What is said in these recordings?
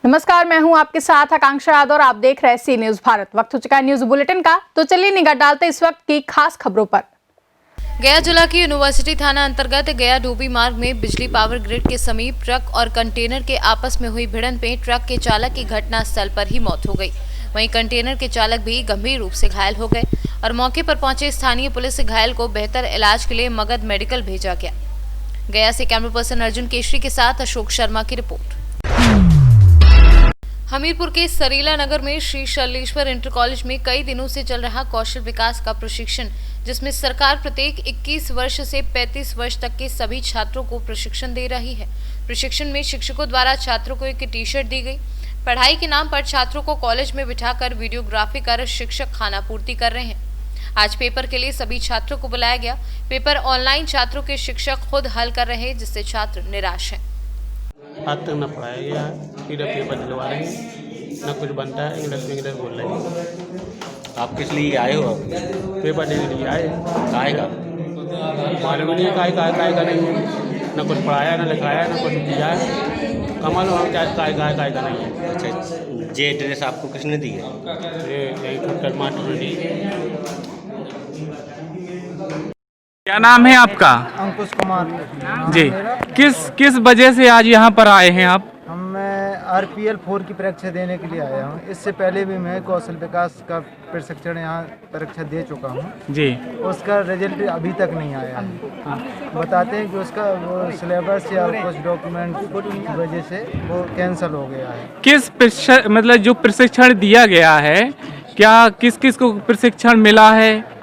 नमस्कार, मैं हूं आपके साथ आकांक्षा यादव और आप देख रहे हैं सी न्यूज भारत। वक्त हो चुका है न्यूज बुलेटिन का, तो चलिए निगाह डालते इस वक्त की खास खबरों पर। गया जिला की यूनिवर्सिटी थाना अंतर्गत गया डोबी मार्ग में बिजली पावर ग्रिड के समीप ट्रक और कंटेनर के आपस में हुई भिड़ंत में ट्रक के चालक की घटनास्थल पर ही मौत हो गई। वहीं कंटेनर के चालक भी गंभीर रूप से घायल हो गए और मौके पर पहुंचे स्थानीय पुलिस से घायल को बेहतर इलाज के लिए मगध मेडिकल भेजा गया। गया से कैमरा पर्सन अर्जुन केशरी के साथ अशोक शर्मा की रिपोर्ट। हमीरपुर के सरीला नगर में श्री शैलेश्वर इंटर कॉलेज में कई दिनों से चल रहा कौशल विकास का प्रशिक्षण, जिसमें सरकार प्रत्येक 21 वर्ष से 35 वर्ष तक के सभी छात्रों को प्रशिक्षण दे रही है। प्रशिक्षण में शिक्षकों द्वारा छात्रों को एक टी शर्ट दी गई। पढ़ाई के नाम पर छात्रों को कॉलेज में बिठाकर वीडियोग्राफी कर शिक्षक खाना पूर्ति कर रहे हैं। आज पेपर के लिए सभी छात्रों को बुलाया गया। पेपर ऑनलाइन छात्रों के शिक्षक खुद हल कर रहे हैं, जिससे छात्र निराश हैं। आज तक न पढ़ाया गया है, फिर पेपर दिलवा रहे हैं, न कुछ बनता है। इंग्लिश बोल रहे हैं। आप किस लिए आए हो? पेपर देने के लिए आए, काहे का? मालूम नहीं काय का नहीं है, न कुछ पढ़ाया न लिखाया न कुछ किया है। कमाल हम क्या काय का नहीं है। अच्छा, ये ड्रेस आपको किसने दी है? ये फुटकर मास्टर ने दी। क्या नाम है आपका? अंकुश कुमार जी। किस वजह से आज यहाँ पर आए हैं आप? मैं RPL 4 की परीक्षा देने के लिए आया हूँ। इससे पहले भी मैं कौशल विकास का प्रशिक्षण यहाँ परीक्षा दे चुका हूँ जी। उसका रिजल्ट अभी तक नहीं आया है। बताते हैं कि उसका वो सिलेबस या कुछ डॉक्यूमेंट की वजह से वो कैंसिल हो गया है। मतलब जो प्रशिक्षण दिया गया है, क्या किस किस को प्रशिक्षण मिला है,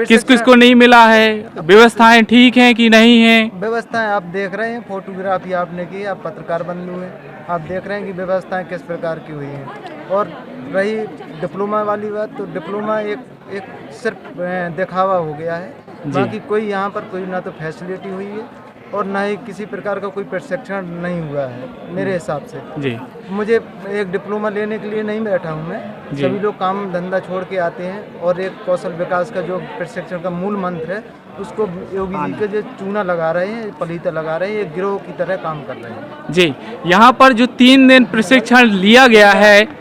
किस किस को नहीं मिला है? व्यवस्थाएं ठीक हैं कि नहीं हैं? व्यवस्थाएं आप देख रहे हैं, फोटोग्राफी आपने की, आप पत्रकार बंधु हैं, आप देख रहे हैं कि व्यवस्थाएं किस प्रकार की हुई हैं। और रही डिप्लोमा वाली बात, तो डिप्लोमा एक सिर्फ दिखावा हो गया है। बाकी कोई यहाँ पर कोई ना तो फैसिलिटी हुई है और ना ही किसी प्रकार का कोई प्रशिक्षण नहीं हुआ है मेरे हिसाब से जी। मुझे एक डिप्लोमा लेने के लिए नहीं बैठा हूँ मैं। सभी लोग काम धंधा छोड़ के आते हैं और एक कौशल विकास का जो प्रशिक्षण का मूल मंत्र है उसको योगी जी के जो चूना लगा रहे हैं, पलीता लगा रहे हैं, एक गिरोह की तरह काम कर रहे हैं जी। यहाँ पर जो 3 दिन प्रशिक्षण लिया गया है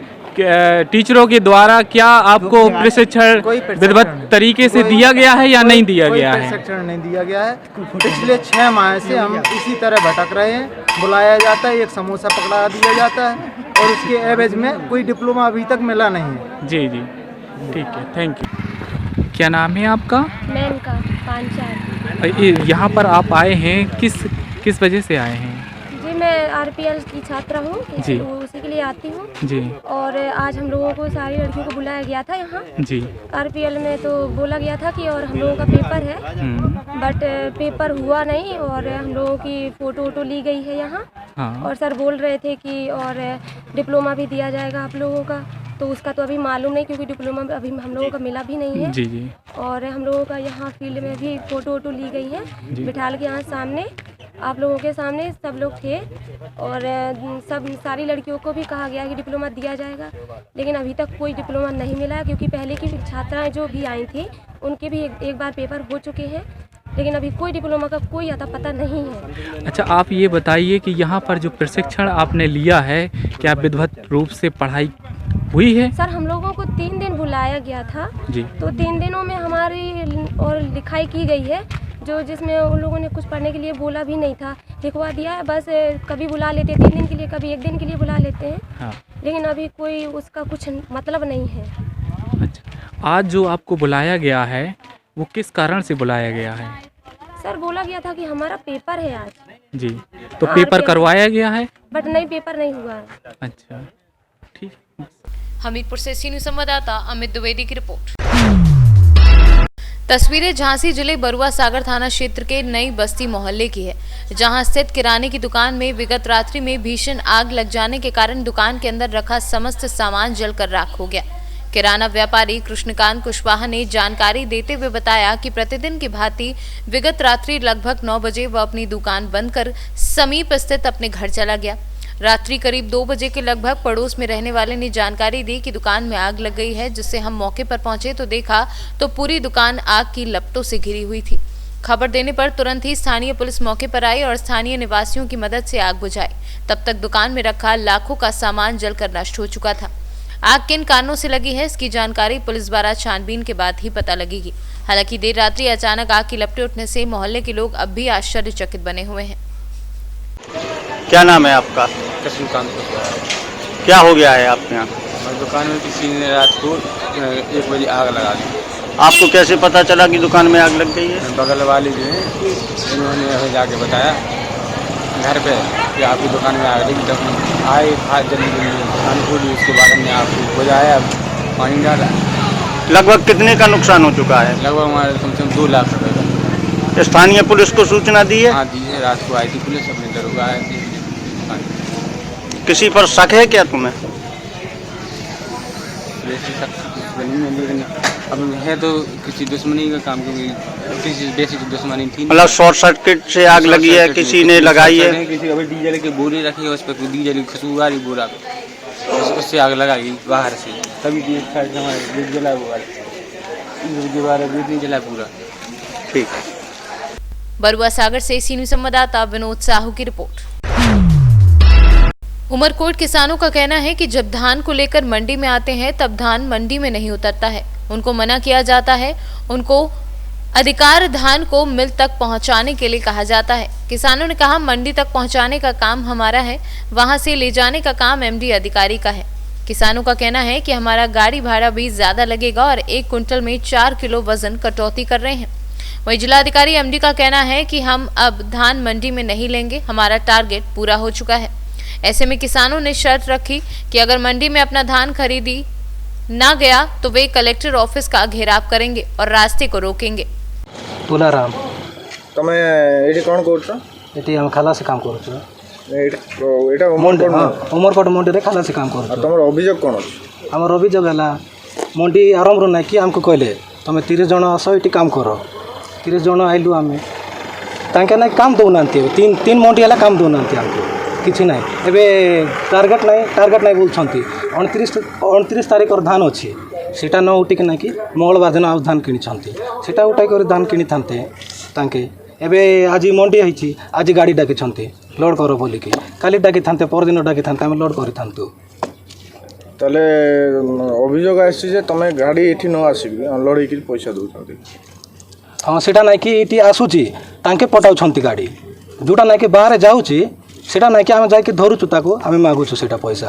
टीचरों के द्वारा, क्या आपको प्रशिक्षण विधिवत तरीके से दिया गया है या नहीं दिया गया है? प्रशिक्षण नहीं दिया गया है। पिछले 6 माह से हम इसी तरह भटक रहे हैं। बुलाया जाता है, एक समोसा पकड़ा दिया जाता है और उसके एवज में कोई डिप्लोमा अभी तक मिला नहीं है। जी जी, ठीक है, थैंक यू। क्या नाम है आपका? मेनका पांचाल। यहाँ पर आप आए हैं, किस वजह से आए हैं? जी, मैं RPL की छात्रा हूँ, उसी के लिए आती हूँ जी। और आज हम लोगों को सारी लड़कियों को बुलाया गया था यहाँ जी। RPL में तो बोला गया था कि और हम लोगों का पेपर है, बट पेपर हुआ नहीं और हम लोगों की फ़ोटो ली गई है यहाँ। हाँ। और सर बोल रहे थे कि और डिप्लोमा भी दिया जाएगा आप लोगों का, तो उसका तो अभी मालूम नहीं क्योंकि डिप्लोमा अभी हम लोगों का मिला भी नहीं है। जी जी। और हम लोगों का यहाँ फील्ड में भी फ़ोटो ली गई है, बिठाल के यहाँ सामने आप लोगों के सामने सब लोग थे और सारी लड़कियों को भी कहा गया कि डिप्लोमा दिया जाएगा, लेकिन अभी तक कोई डिप्लोमा नहीं मिला है क्योंकि पहले की छात्राएं जो भी आई थी उनके भी एक बार पेपर हो चुके हैं, लेकिन अभी कोई डिप्लोमा का कोई अता पता नहीं है। अच्छा, आप ये बताइए कि यहाँ पर जो प्रशिक्षण आपने लिया है, क्या विधिवत रूप से पढ़ाई हुई है? सर, हम लोगों को 3 दिन बुलाया गया था जी। तो 3 दिनों में हमारी और लिखाई की गई है, जो जिसमें उन लोगों ने कुछ पढ़ने के लिए बोला भी नहीं था, लिखवा दिया है। बस कभी बुला लेते 3 दिन के लिए, कभी 1 दिन के लिए बुला लेते हैं। हाँ। लेकिन अभी कोई उसका कुछ मतलब नहीं है। अच्छा, आज जो आपको बुलाया गया है वो किस कारण से बुलाया गया है? सर, बोला गया था कि हमारा पेपर है आज। जी, तो पेपर करवाया गया है? बट नहीं, पेपर नहीं हुआ है। अच्छा, ठीक। हमीरपुर से सी न्यूज संवाददाता अमित द्विवेदी की रिपोर्ट। तस्वीरें झांसी जिले बरुआ सागर थाना क्षेत्र के नई बस्ती मोहल्ले की है, जहां स्थित किराने की दुकान में विगत रात्रि में भीषण आग लग जाने के कारण दुकान के अंदर रखा समस्त सामान जलकर राख हो गया। किराना व्यापारी कृष्णकांत कुशवाहा ने जानकारी देते हुए बताया कि प्रतिदिन की भांति विगत रात्रि लगभग 9 बजे वह अपनी दुकान बंद कर समीप स्थित अपने घर चला गया। रात्रि करीब 2 बजे के लगभग पड़ोस में रहने वाले ने जानकारी दी कि दुकान में आग लग गई है, जिससे हम मौके पर पहुंचे तो देखा तो पूरी दुकान आग की लपटों से घिरी हुई थी। खबर देने पर तुरंत ही स्थानीय पुलिस मौके पर आई और स्थानीय निवासियों की मदद से आग बुझाई। तब तक दुकान में रखा लाखों का सामान जलकर नष्ट हो चुका था। आग किन कारणों से लगी है, इसकी जानकारी पुलिस द्वारा छानबीन के बाद ही पता लगेगी। हालांकि देर रात्रि अचानक आग की लपटें उठने से मोहल्ले के लोग अब भी आश्चर्यचकित बने हुए हैं। क्या नाम है आपका? कृष्णकांत। क्या हो गया है आपके यहाँ? हमारी दुकान में किसी ने रात को 1 बजे आग लगा दी। आपको कैसे पता चला कि दुकान में आग लग गई है? बगल वाले जो है इन्होंने हमें जाके बताया घर पे कि आपकी दुकान में आग लगी। तब आए जल्दी दुकान खोली, उसके बाद हमने आपको बुझाया, पानी डाला। लगभग कितने का नुकसान हो चुका है? लगभग हमारे कम से कम 2 लाख रुपए का। स्थानीय पुलिस को सूचना दी है? हाँ दी है, रात को आई थी पुलिस, अपने दरोगा आए थे। किसी पर शक है क्या तुम्हें? वैसे शक बनी है, लेकिन अब है तो किसी दुश्मनी का काम, क्योंकि किसी बेसी दुश्मनी थी। मतलब शॉर्ट सर्किट से आग लगी है, किसी ने लगाई है? किसी अभी डीजल के बोरे रखे हैं, उस पर डीजल की खुशबू आ रही बोरा पे, उससे आग लगाई बाहर से। तभी हमारे जला हुआ नहीं जला पूरा। ठीक। बरुआ सागर से सी न्यूज़ संवाददाता विनोद साहू की रिपोर्ट। उमरकोट किसानों का कहना है कि जब धान को लेकर मंडी में आते हैं तब धान मंडी में नहीं उतरता है, उनको मना किया जाता है। उनको अधिकार धान को मिल तक पहुंचाने के लिए कहा जाता है। किसानों ने कहा मंडी तक पहुंचाने का काम हमारा है, वहां से ले जाने का काम एमडी अधिकारी का है। किसानों का कहना है कि हमारा गाड़ी भाड़ा भी ज्यादा लगेगा और 1 कुंटल में 4 किलो वजन कटौती कर रहे हैं। वहीं जिलाधिकारी एमडी का कहना है कि हम अब धान मंडी में नहीं लेंगे, हमारा टारगेट पूरा हो चुका है। ऐसे में किसानों ने शर्त रखी कि अगर मंडी में अपना धान खरीदी ना गया तो वे कलेक्टर ऑफिस का घेराव करेंगे और रास्ते को रोकेंगे। तुलाराम तमे एठी कोन करछ? एटी हम खालासी काम करूछु। एटा उमरकोट मंडी रे खालासी काम करूछु। तमर अभियोग कोन अछि? हमर अभियोग हला मंडी आरंभ रो नै कि हमको कहले तमे 30 जण आसो एटी काम करो। 30 जण आइलु हमें तांके ना काम दउनांती, तीन मंडी हला काम दउनांती हमको किछि नै। एबे टारगेट नै बोलछंती। 29 तारिख और धान अछि, सेटा न उठिक ना कि मंगलवार दिन आउ धान किनिछंती, सेटा उठाई कर धान किनि थांते तांके। एबे आज मंडी हैछि, आज गाड़ी डाकी छंती लोड करो बोली कि, काली डाकी थांते, पर दिन डाकी थांते, हम लोड करि थांतु। तले अभियोग आछि जे तमे गाड़ी एठी न आसीबी अनलोड हेकि पैसा दउछंती। हाँ सेटा ना कि एटी आसुची तांके पटाउछंती गाड़ी, जोटा ना कि बाहर जाउची सेटा ना कि हम जाय कि धरुछु ताको हम मागुछु सेटा पैसा।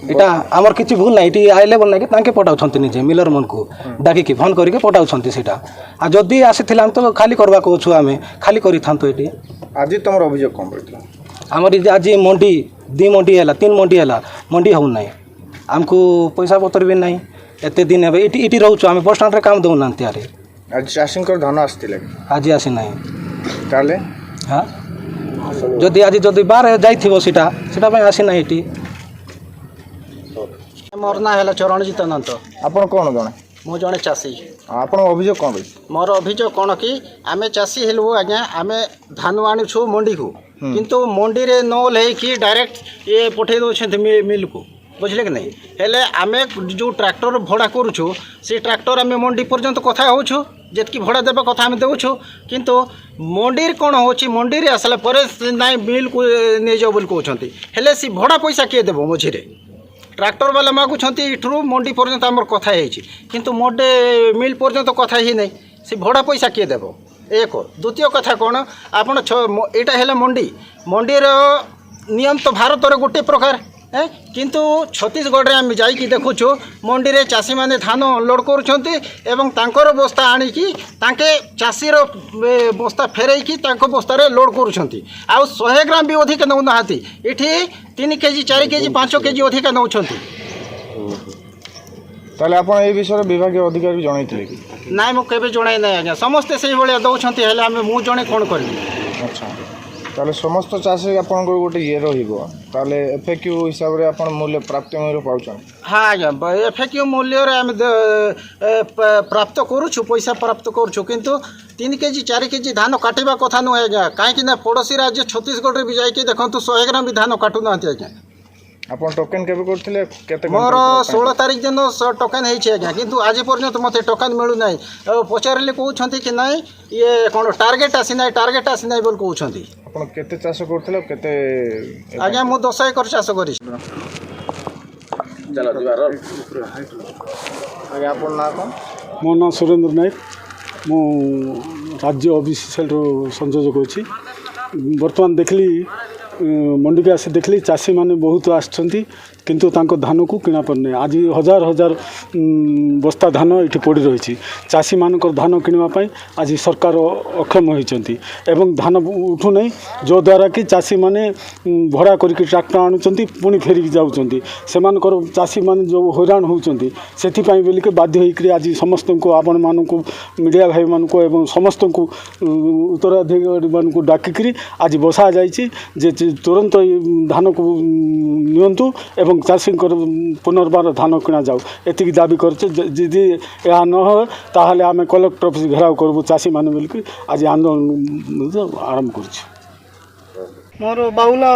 एटा हमर किछि भूल नै, एटी आइले बोल ना कि तांके पटाउछंती निजे मिलर मन को डाकी कि फोन करिके पटाउछंती सेटा। आ जदी आसीथिला हम तो खाली करबा कोछु, हमें खाली करि थांतो। एटी आज तमर अभियोग कोन पड़ितला? हमर आज मंडी 2 मंडी हला 3 मंडी हला मंडी हो नै, हमको पैसा पत्र भी नै। एते दिन हेबे एटी रहउछु, हम बस स्टैंड रे काम दउ नांती। अरे आज चाषींकर धन आस्तिले आज आसी नै ताले? हाँ जदि बाहर जाइथिबो सेटा पे आसी ना। एटी मोर ना है चरणजीत अनंत। आपण कोन जणे? मु जणे चाषी। आपण अभियोग कोन रही? मोर अभियोग कोन कि आमे चाषी हेलु आज्ञा, आमे धान आनुछु मंडी को, किंतु मंडी रे न ले कि डायरेक्ट ये पठे दो छे मिल को, बुझले कि नहीं। हेले आमे जो ट्रैक्टर भड़ा करूछु से ट्रैक्टर आमे मंडी पर्यंत कथा होछु, जेतकी भड़ा देबा कथा आमे देउछु, किंतु मंडी कोन होछि मंडी रे आसला परे नाइ मिल को ने जो बोल कहउछंती। हेले सी भड़ा पैसा के देबो मझिरे? ट्रैक्टर वाला मागुछंती इठरू मंडी पर्यंत हमर कथा हेछि, किंतु मंडी मिल पर्यंत कथा ही नहीं, से भड़ा पैसा के देबो? एक द्वितीय कथा कोन, आपण एटा हेले मंडीर नियम तो भारत रे गोटे प्रकार है, किंतु छत्तीसगढ़ रे हम जाई कि देखुछु मंडी रे चाषी माने धान अनलोड करूछंती एवं तांकर बस्ता आनी कि तांके चाषी रो बस्ता फेरई कि तांको बस्ता रे लोड करूछंती। आ 100 ग्राम भी अधिक नउ नाहाती, इठी 3 केजी 4 केजी 5 केजी अधिक नउछंती। ताले आपण ए विषय विभागीय अधिकारी जणाइथिले कि? नाइ मु केबे जणाइ नै आज्ञा, समस्त सेही भलिया दउछंती, हेले हम मु जणे कोन करबी? अच्छा ताले समस्त चाषी आपण को गोटे ये रहिबो, ताले एफएक्यू हिसाब रे आपण मूल्य प्राप्त मूल्य पाउछन? हाँ आज्ञा, एफएक्यू मूल्य रे हम प्राप्त करूछु, पैसा प्राप्त करूछु, किंतु 3 केजी 4 केजी धान काटिबा कथा न आज्ञा। काहे कि ना पड़ोसी राज्य छत्तीसगढ़ रे भी जाई कि देखंतु 100 ग्राम भी धान काटु नांती आज्ञा। ଆପଣ ଟୋକେନ୍ କେବେ କରିଥିଲେ କେତେ मोर 16 तारिख दिन टोकन है आज्ञा किंतु आज पर्यंत मत टोकन मिलू ना पचारे कहते कि ना ये कौन टार्गेट आसी ना बोल कहते ଆପଣ କେତେ ଚାଷ କରୁଥିଲେ କେତେ आज्ञा मु 10 एकर चाष करी ଆଜ୍ଞା ଆପଣ ନାଁ କ'ଣ? ମୋ ନାଁ ସୁରେନ୍ଦ୍ର ନାୟକ ମୁଁ राज्य ऑफिशियल संयोजक अच्छी बर्तमान देखली मंडी के आसी देखली चाषी मैंने बहुत आसछंती किंतु तांको धान को किना पड़ने आज हजार हजार बस्ता धान ये पड़ी रही चाषी मानक धान किणवाई आज सरकार अक्षम होती एवं धान उठू नहीं जो द्वारा कि चाषी मैंने भड़ा करके ट्रैक्टर आणुंट पुणी फेरिक जाऊँच से चाषी मैंने जो हैरान होती से बोलिके बाध्य होकर आज समस्त को आपण मानक मीडिया भाई मानक एवं समस्त को उत्तराधिकारी मान डाकिकी आज बसा जाए तुरंत धान को नियंतु एवं चाषी पुनर्बार धान किना जाऊ एति दाबी करदी यह न हो ताहले आम कलेक्टर ऑफिस घेराव करूँ चाषी मैंने बोलिक आज आंदोलन आरंभ कर मोर बाउला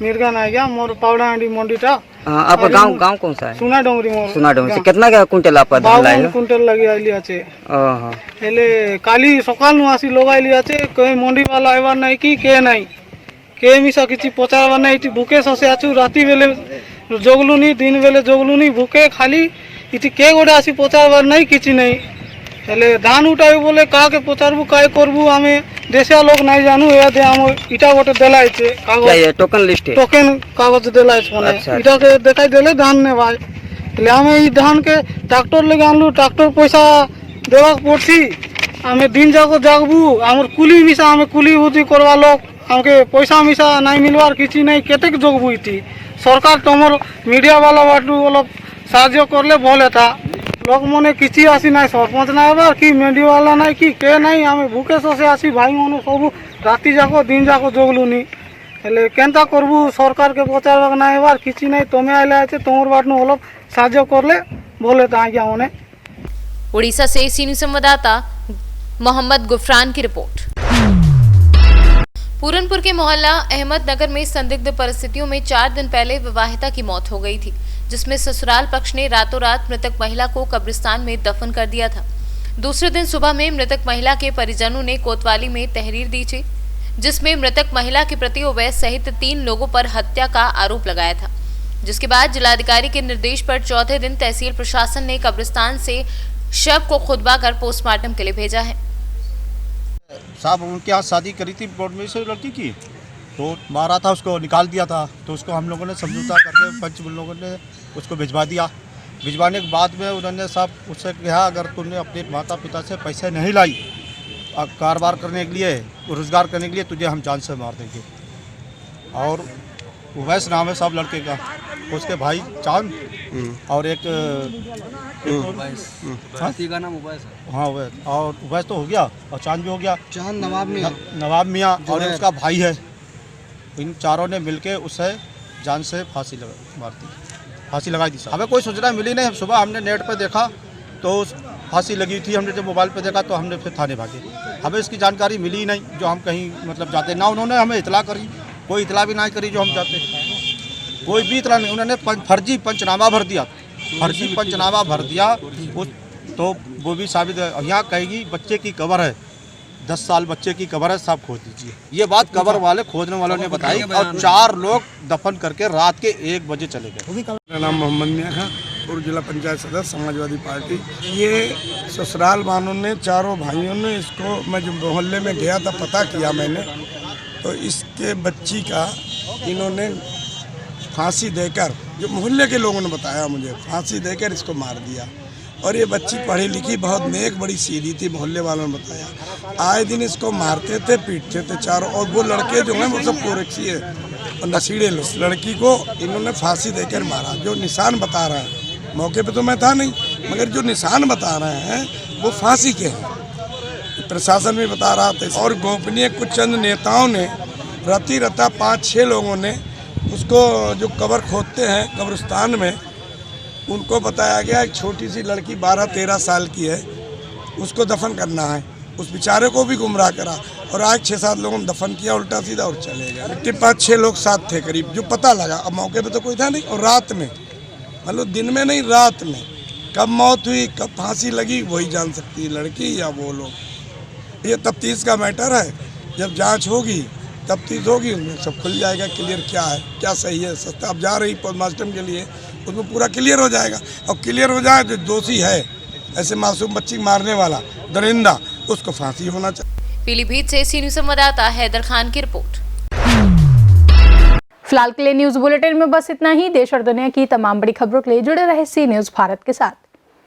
मिर्गा नायका मोर पावड़ाहांडी मंडीटा आपका गांव कौन सा है? सुना डोंगरी मोर सुना डोंगरी से कितना का कुंटल आपका धान लाए? 52 कुंटल लगी आइली आछे। हेले काली सकाल नु आसी लोग आइली आछे कोई मंडी वाला आइबार नाही की के नाही के मिसा किछि पचारबार नाही इति भूखे ससे आछु राती बेले जगलुनी दिन बेले जगलुनी भूखे खाली इति के गोडे आसी पचारबार नाही किछि नाही हेले धान उठाबे बोले का के पचारबु काय करबु आमे देशिया लोग नहीं जानू या दे हम इटा गोटे देलाई छे कागज ये टोकन लिस्ट है टोकन कागज देलाई छे माने अच्छा, इटा के देखाई देले धान ने भाई ले हमें ई धान के ट्रैक्टर ले आनलु ट्रैक्टर पैसा देवा पड़सी हमें दिन जाको जागबू हमर कुली मिसा हमें कुली बुद्धि करवा लोग हमके पैसा मिसा नहीं मिलवार किछि नहीं केतेक जोगबू इति सरकार तमर मीडिया वाला बाटू वाला साहाय्य करले भले था लोक मने किसी आसी ना सरपंच ना बार कि मेडी वाला ना कि के नहीं आम भूखे ससे आसी भाई मन सब राति जाको दिन जाको जोगलुनी हेले केनता करबू सरकार के पचार ना बार किसी नहीं तमे आइले आछे तमर बाटनु अलग साहाय्य करले बोले ता आज्ञा मने। उड़ीसा से सीनियर संवाददाता मोहम्मद गुफरान की रिपोर्ट। पूरनपुर के मोहल्ला अहमदनगर में संदिग्ध परिस्थितियों में 4 दिन पहले विवाहिता की मौत हो गई थी, जिसमें ससुराल पक्ष ने रातों रात मृतक महिला को कब्रिस्तान में दफन कर दिया था। दूसरे दिन सुबह में मृतक महिला के परिजनों ने कोतवाली में तहरीर दी थी, जिसमें मृतक महिला के प्रति अवैध सहित 3 लोगों पर हत्या का आरोप लगाया था, जिसके बाद जिलाधिकारी के निर्देश पर चौथे दिन तहसील प्रशासन ने कब्रिस्तान से शव को खुदवा कर पोस्टमार्टम के लिए भेजा है। साहब उनके यहाँ शादी करी थी बोर्ड में से लड़की की, तो मारा था, उसको निकाल दिया था, तो उसको हम लोगों ने समझौता करके पंच लोगों ने उसको भिजवा दिया। भिजवाने के बाद में उन्होंने साहब उससे कहा अगर तुमने अपने माता पिता से पैसे नहीं लाई कारोबार करने के लिए रोजगार करने के लिए तुझे हम जान से मार देंगे। और उवैस नाम है साहब लड़के का, उसके भाई चांद और एक का नाम उवैस है। हाँ उवैस, और उवैस तो हो गया और चांद भी हो गया, चांद नवाब मियाँ और उसका भाई है। इन चारों ने मिलके उसे जान से फांसी लगाई थी। हमें कोई सूचना मिली नहीं। सुबह हमने नेट पर देखा तो फांसी लगी थी, हमने जब मोबाइल पे देखा तो हमने फिर थाने भागे। हमें इसकी जानकारी मिली ही नहीं जो हम कहीं मतलब जाते ना, उन्होंने हमें इतला करी, कोई इतला भी नहीं करी जो हम जाते, कोई भी इतला नहीं। उन्होंने फर्जी पंचनामा भर दिया, फर्जी पंचनामा भर दिया तो वो भी साबित है। यहाँ कहेगी बच्चे की कब्र है, 10 साल बच्चे की कब्र है, साहब खोद दीजिए। ये बात कब्र वाले खोदने वालों ने बताई और 4 लोग दफन करके रात के 1 बजे चले गए। मेरा नाम मोहम्मद मियाँ है और जिला पंचायत सदस्य समाजवादी पार्टी। ये ससुराल वालों ने चारों भाइयों ने इसको, मैं जब मोहल्ले में गया था पता किया मैंने, तो इसके बच्ची का इन्होंने फांसी देकर, जो मोहल्ले के लोगों ने बताया मुझे, फांसी देकर इसको मार दिया। और ये बच्ची पढ़ी लिखी बहुत नेक बड़ी सीधी थी, मोहल्ले वालों ने बताया। आए दिन इसको मारते थे, पीटते थे चारों, और वो लड़के जो हैं वो सब कोरेक्सी है और नशीले। लड़की को इन्होंने फांसी देकर मारा। जो निशान बता रहे हैं, मौके पे तो मैं था नहीं, मगर जो निशान बता रहे हैं वो फांसी के हैं। प्रशासन भी बता रहा था। और गोपनीय कुछ चंद नेताओं ने रति रता 5-6 लोगों ने उसको, जो कब्र खोदते हैं कब्रिस्तान में, उनको बताया गया एक छोटी सी लड़की 12-13 साल की है, उसको दफन करना है। उस बेचारे को भी गुमराह करा। और आज 6-7 लोगों ने दफन किया उल्टा सीधा और चले गए। उसके 5-6 लोग साथ थे करीब, जो पता लगा। अब मौके पे तो कोई था नहीं, और रात में, मतलब दिन में नहीं, रात में कब मौत हुई, कब फांसी लगी, वही जान सकती है, लड़की या वो लोग। ये तफ्तीश का मैटर है, जब जांच होगी तफ्तीश होगी, उसमें सब खुल जाएगा, क्लियर क्या है, क्या सही है। सस्ता अब जा रही पोस्टमार्टम के लिए, उसमें पूरा क्लियर हो जाएगा। और क्लियर हो जाए जो दोषी है ऐसे मासूम बच्ची मारने वाला दरिंदा, उसको फांसी होना चाहिए। पीलीभीत से सी न्यूज़ संवाददाता हैदर खान की रिपोर्ट। फिलहाल के लिए न्यूज बुलेटिन में बस इतना ही। देश और दुनिया की तमाम बड़ी खबरों के लिए जुड़े रहे सी न्यूज भारत के साथ।